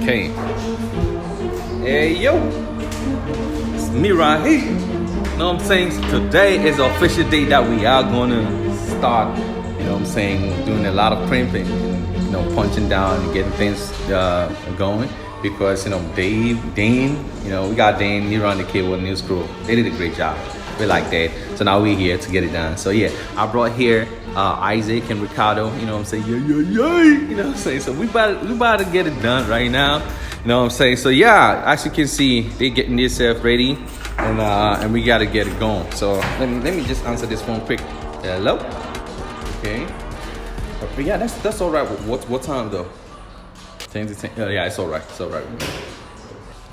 Okay. Hey yo, it's me right here. You know what I'm saying? Today is the official day that we are gonna start. You know what I'm saying? Doing a lot of crimping, you know, punching down and getting things going. Because you know, Dane, you know, we got Dane, he run the cable and new screw. They did a great job. We like that. So now we're here to get it done. So yeah, I brought here Isaac and Ricardo. You know what I'm saying? Yeah. You know what I'm saying? So we about to get it done right now. You know what I'm saying? So yeah, as you can see, they getting themselves ready, and we gotta get it going. So let me just answer this phone quick. Hello. Okay. But yeah, that's all right. What time though? 10 to 10. Yeah, it's all right. It's all right.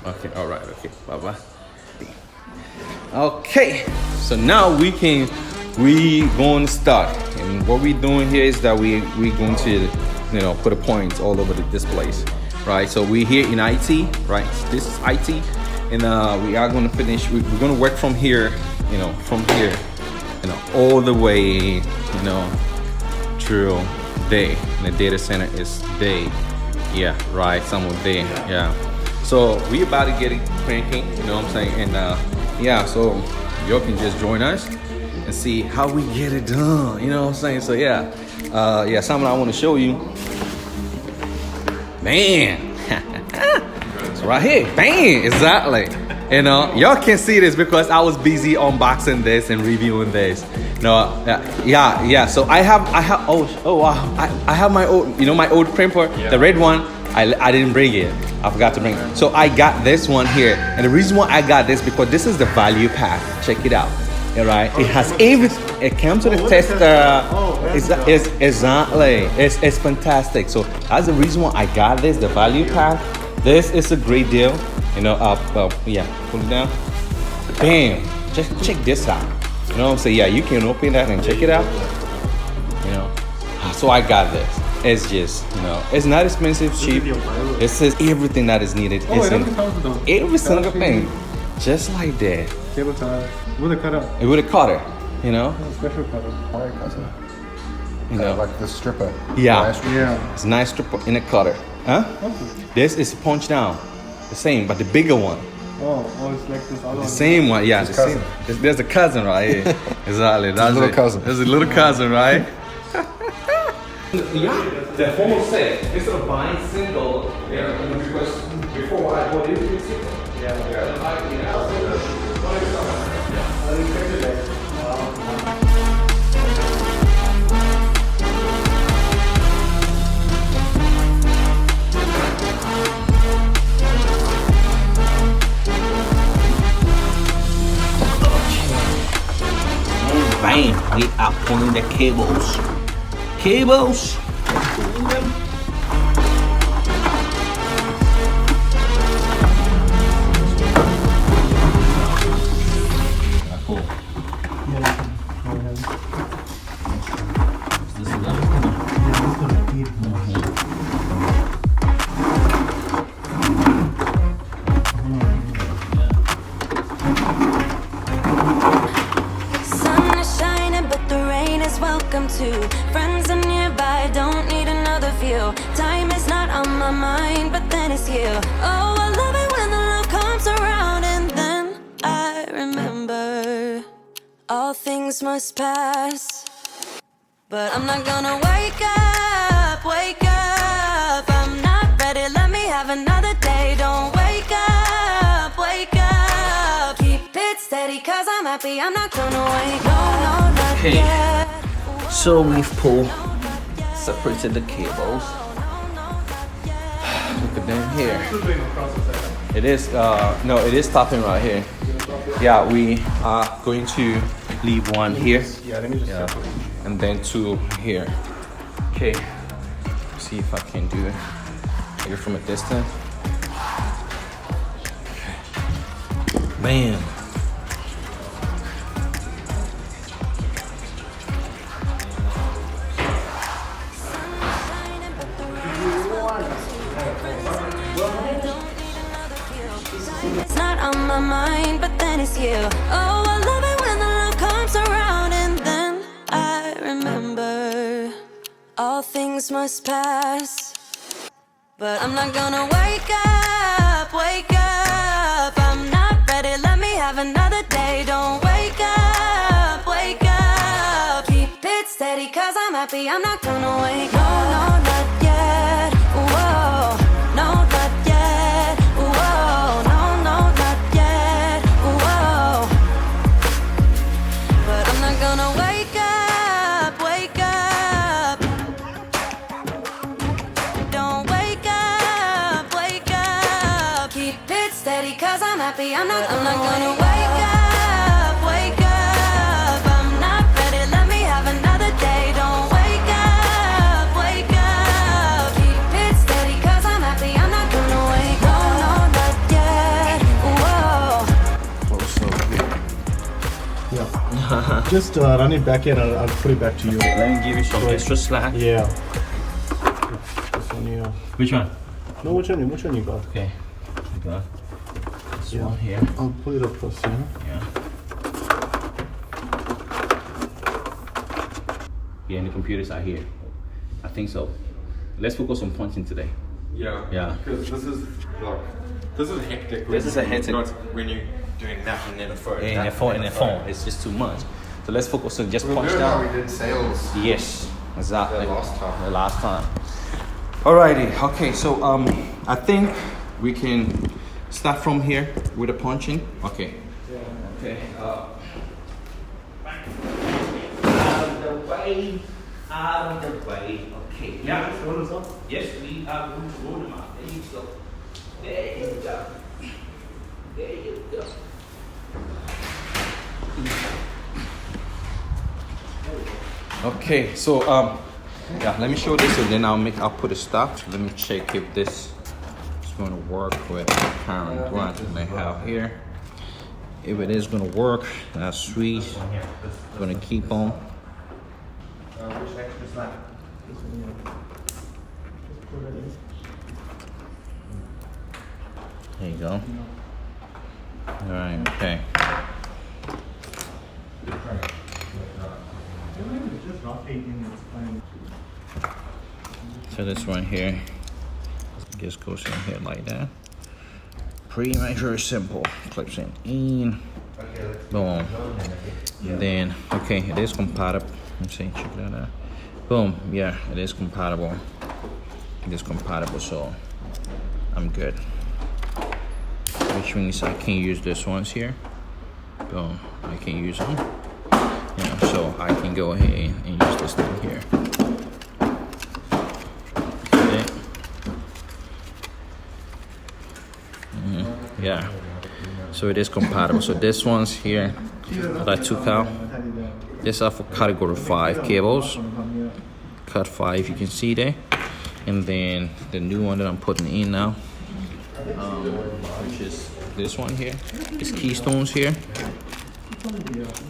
Okay. All right. Okay. Bye bye. Okay. So now we going to start, and what we doing here is that we going to, you know, put a point all over this place, right? So we here in IT, right? This is IT, and we are going to finish. We're going to work from here, you know, all the way, you know, through day. And the data center is day. Yeah, right. Somewhere day. Yeah. So we about to get it cranking. You know what I'm saying? And yeah, so y'all can just join us and see how we get it done. You know what I'm saying? So yeah, yeah, something I want to show you. Man, it's right here. Bang, exactly. You know, y'all can see this because I was busy unboxing this and reviewing this. No, yeah. So I have. Oh wow. I have my old, you know, my old printer, the red one. I didn't bring it. I forgot to bring it. So I got this one here, and the reason why I got this because this is the value pack. Check it out. All right, it has everything. It comes with a tester. Exactly. It's fantastic. So that's the reason why I got this. The value pack. This is a great deal. You know. Yeah. Put it down. Bam. Just check this out. You know what I'm saying? Yeah, you can open that and check it out. You know. So I got this. It's just, you know, it's not expensive, cheap. It says everything that is needed. It's in every single thing, just like that. Cable tie with a cutter. With a cutter, you know. Special cutter. You know, like the stripper. Yeah. Yeah. It's a nice stripper in a cutter, huh? This is punch down, the same, but the bigger one. Oh, it's like this other one. The same one, yeah. The same. There's a cousin right here. Exactly. That's a little cousin. There's a little cousin, right? Yeah, the whole set. Instead of buying single, yeah, because before I bought it, bam, we are pulling the cables. Cables. Friends are nearby, don't need another view. Time is not on my mind, but then it's you. Oh, I love it when the love comes around, and then I remember all things must pass. But I'm not gonna wake up. I'm not ready, let me have another day. Don't wake up. Keep it steady, cause I'm happy, I'm not gonna wake up. No, not yet. So we've separated the cables. Look at them here. It is, no, it is stopping right here. Yeah, we are going to leave one here. Yeah, and then two here. Okay, see if I can do it. Maybe from a distance. Man. It's not on my mind, but then it's you. Oh, I love it when the love comes around, and then I remember all things must pass. But I'm not gonna wake up. I'm not gonna wait. No, no, not yet. Whoa, no, not yet. Whoa, no, no, not yet. Whoa, but I'm not gonna wake up, wake up. Don't wake up, wake up. Keep it steady, cause I'm happy. I'm not gonna wake up, wake up. I'm not ready, let me have another day. Don't wake up, wake up. Keep it steady, cause I'm happy. I'm not gonna wake up. No, no, not yet. Whoa. Yeah. Just run it back here and I'll put it back to you. Let me give you some extra slack. Yeah. This one here. Which one? No, which one you got? Okay. You got this one here. I'll put it across here. Yeah. Yeah, and the computers are here. I think so. Let's focus on punching today. Yeah. Yeah. Because this is hectic. This is a hectic. Not when you're doing nothing in the phone. In the phone, it's just too much. So let's focus on just We'll punch do how down. we did sales Yes, exactly. the last time. The last time. Alrighty. Okay. So I think we can start from here with the punching. Okay. Okay. Out of the way. Out of the way. Okay. Yeah. Yes, we are going to roll them out. There you go. There you go. There you go. Okay, so yeah, let me show this and then I'll put a stop. Let me check if this is gonna work with the current one that I have here. If it is gonna work, that's sweet. I'm gonna keep on. There you go. Alright, okay. So this one here just goes in here like that. Pretty much very simple. Clips in. Boom. And then okay, it is compatible. Let's see, check that out. Boom. Yeah, it is compatible. It is compatible, so I'm good. Which means I can use this ones here. Boom. I can use them. Yeah, so I can go ahead and use this thing here. Okay. Yeah. So it is compatible. So this one's here that I took out. These are for category 5 cables. Cut 5, you can see there. And then the new one that I'm putting in now, which is this one here. It's Keystones here.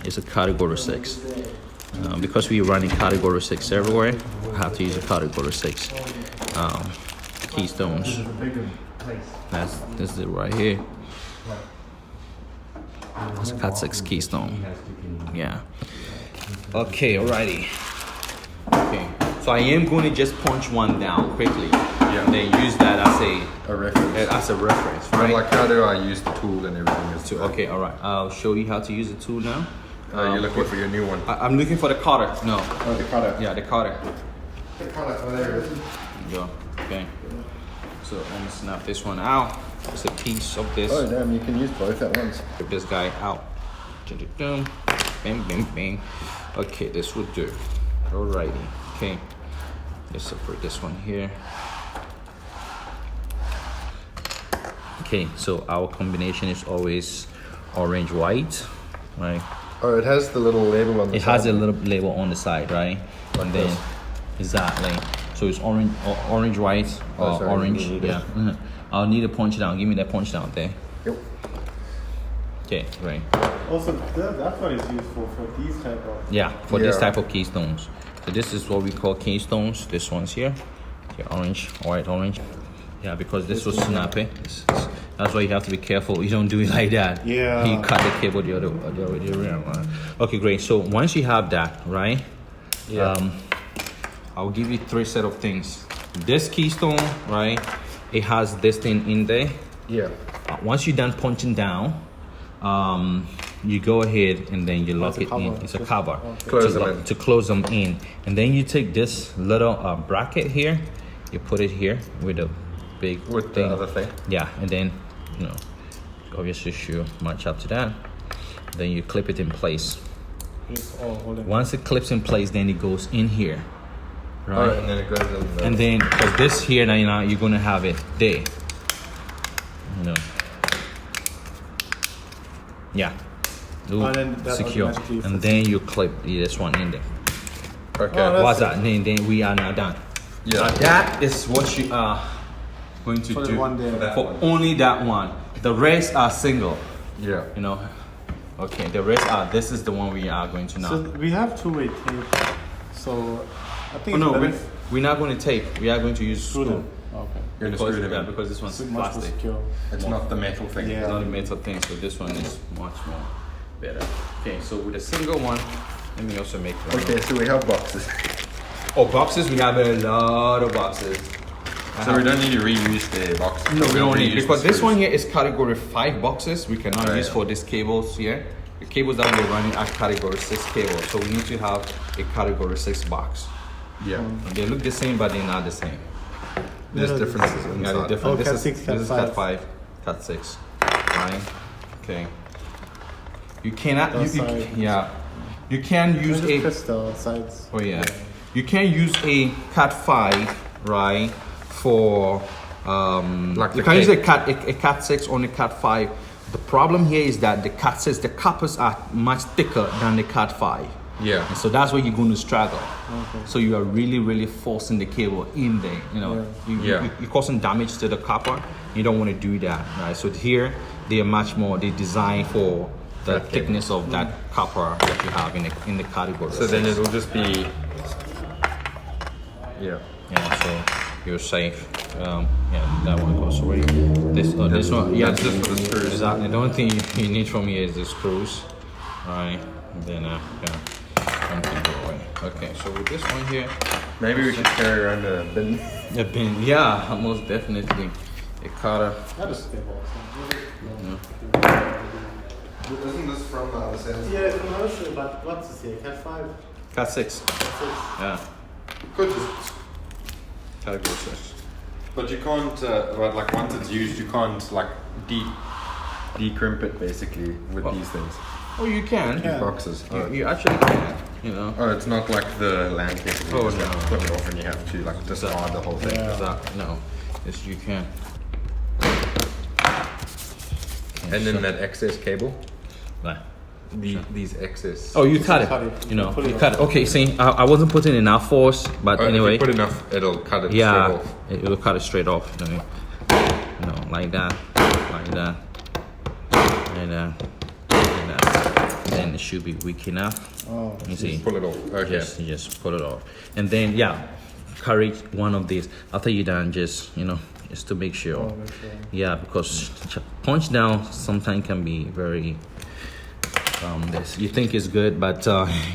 It's a category 6. Because we're running category 6 everywhere, we have to use a category 6 Keystones. This is it right here. It's a Cat 6 Keystone. Yeah. Okay, alrighty. Okay. So I am going to just punch one down quickly. Yeah. And then use that as A reference. reference, But right? like, how do I use the tool and everything? So, okay, alright. I'll show you how to use the tool now. You're looking for your new one. I'm looking for the cutter. No. Oh, the cutter. Yeah, the cutter. The cutter. Oh, there it is. There you go. Okay. So let me snap this one out. It's a piece of this. Oh, damn, you can use both at once. Get this guy out. Bang, bang, bang. Okay, this will do. Alrighty. Okay. Let's separate this one here. Okay, so our combination is always orange white, right? Oh, it has the little label on the It side. has a little label on the side, right? Like And then this. exactly. So it's orange white, Oh, sorry, orange. you need it. Yeah. I'll need a punch down. Give me that punch down there. Yep. Okay, great. Also, that's what it's used for these type of. Yeah, for this Yeah. type of keystones. So this is what we call keystones. This one's here. Okay, orange, white, orange. Yeah, because this was snappy. That's why you have to be careful. You don't do it like that. Yeah. You cut the cable the other way around. Okay, great. So once you have that, right? Yeah. I'll give you 3 set of things. This keystone, right? It has this thing in there. Yeah. Once you're done punching down, you go ahead and then you lock it's a it in. cover. It's a cover Close to, them in. to close them in, and then you take this little bracket here, you put it here with a big With thing. the other thing. Yeah, and then you know, obviously should match up to that. Then you clip it in place. It's all holding. Once it clips in place, then it goes in here, right? Alright, and then it goes in the... And then because this here now you're gonna have it there, you know. Yeah. Ooh, And then that secure. automatically And fits. then you clip this one in there. Okay. Oh, that's What's it. that? Then we are now done. Yeah. That is what you are going to For the do one there. that for one. only that one. The rest are single, Yeah. you know. Okay, the rest are. This is the one we are going to now. So we have two-way tape. So I think Oh no, it's we, better we're not going to tape. We are going to use screw screw. them. Okay. You're gonna Because, screw them yeah, in. because this one's It's much more plastic. secure. It's not the metal thing. Yeah. It's not a metal thing, so this one is much more better. Okay, so with a single one, let me also make one. Okay, so we have boxes. Oh, boxes, we have a lot of boxes. So we don't need to reuse the box. No, we don't need, reuse because the this screws. one here is category 5 boxes. We cannot Right. use for these cables here. The cables that we're running are category 6 cables, so we need to have a category 6 box. Yeah. And they look the same, but they're not the same. There's Yeah, differences Yeah, inside. they're different. Oh, This cat is 6, cat this is 5. cat 5, cat 6. Right? Okay. You cannot. Those You, side. yeah. You can use Just a. press the sides. Oh yeah. You can use a cat 5, right? For Like you the can use cake. a cat 6 on a cat 5. The problem here is that the cat 6, the coppers are much thicker than the cat 5. Yeah. And so that's where you're going to struggle. So you are really forcing the cable in there. You know, Yeah. you're causing damage to the copper. You don't want to do that, right? So here they are much more. They designed for the That cable. thickness of that copper that you have in the category. So then it'll just be... Yeah. Yeah, so you're safe. Yeah, that one goes away. This one, yeah, That's just for the screws. Exactly. The only thing you need from here is the screws, right? And then yeah, one can go away. Okay, so with this one here, Maybe we should carry around a bin. a bin. Yeah, most definitely. A cutter. That is stable. Isn't this from the other side? Yeah, it's commercial, but what's this here? Cat 5? Cat 6. Cat 6. Yeah, Could just... category 6. But you can't, but like once it's used, you can't like decrimp it basically with these things. Oh, you can. Yeah. Boxes. You actually can. You know. Oh, it's not like the land cable. Oh, You just no. have to put it off and you have to like discard the whole thing. Yeah. Exactly. No, yes, you can. And then that excess cable, Right. these excess. Oh, you cut cut it. it. You know, Pull it you off. cut it. Okay, see, I wasn't putting enough force, but Oh, anyway. if you put enough, it'll cut it Yeah, straight off. it'll cut it straight off. You know, like that, like that, like that, like that. Then it should be weak enough. Oh, You see, Pull it off. Okay. you just pull it off, and then yeah, carry one of these. After you're done, just just to make sure. oh, make sure. Yeah, because punch down sometimes can be very. This you think is good, but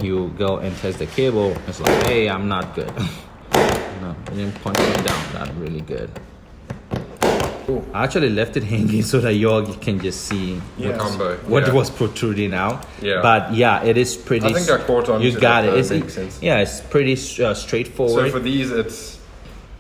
you go and test the cable. It's like, hey, I'm not good. No, you didn't punch it down. That's really good. I actually left it hanging so that y'all can just see Yeah. Combo. what Yeah. was protruding out. Yeah. But yeah, it is pretty. I think I caught on You to got that, it. makes sense. Yeah, it's pretty straightforward. So for these, it's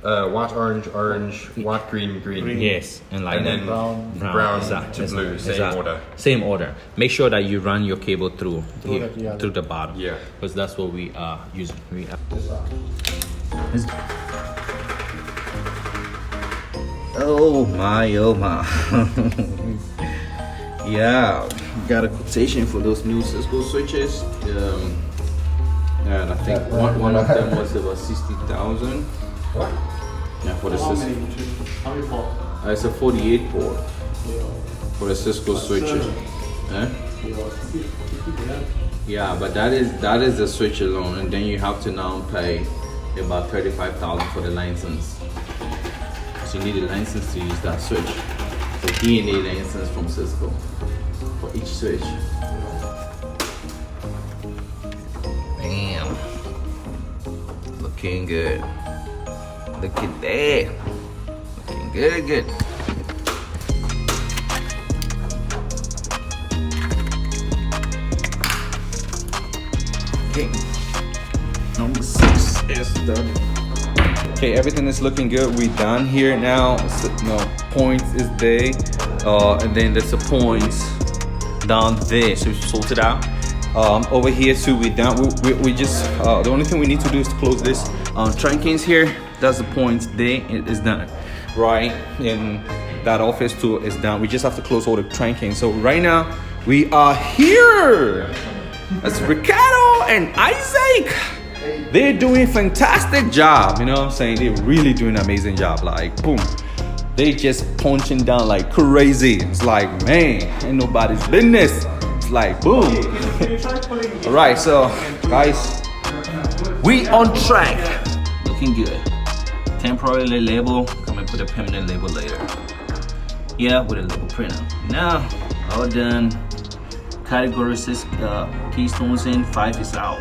white, orange, orange, white, green, green. Yes, and like And that. then Brown. to blue, same order. Same order. Make sure that you run your cable through Through here, that, yeah. through the bottom. Yeah. Because that's what we are using. Oh my. Yeah, got a quotation for those new Cisco switches. And I think one of them was about 60,000. What? Yeah, for the How Cisco. many? How many port? It's a 48 port Yeah. for the Cisco switches. Eh? Yeah. Yeah, but that is the switch alone, and then you have to now pay about 35,000 for the license. So you need a license to use that switch. The DNA license from Cisco for each switch. Bam. Looking good. Look at that. Looking good. Okay. Number 6 is done. Okay, everything is looking good. We done here now. So, no points is there, and then there's a points down there. So we sort it out. Over here too, we done. We just the only thing we need to do is to close this trankings here. That's the points there. It is done, right? And that office too is done. We just have to close all the trankings. So right now we are here. That's Ricardo and Isaac. They're doing fantastic job. You know what I'm saying? They're really doing an amazing job. Like boom, they just punching down like crazy. It's like, man, ain't nobody's business. It's like boom. All right, so guys, we on track. Looking good. Temporary label. Come and put a permanent label later. Yeah, with a label printer. Now, all done. Category 6 keystones in, 5 is out.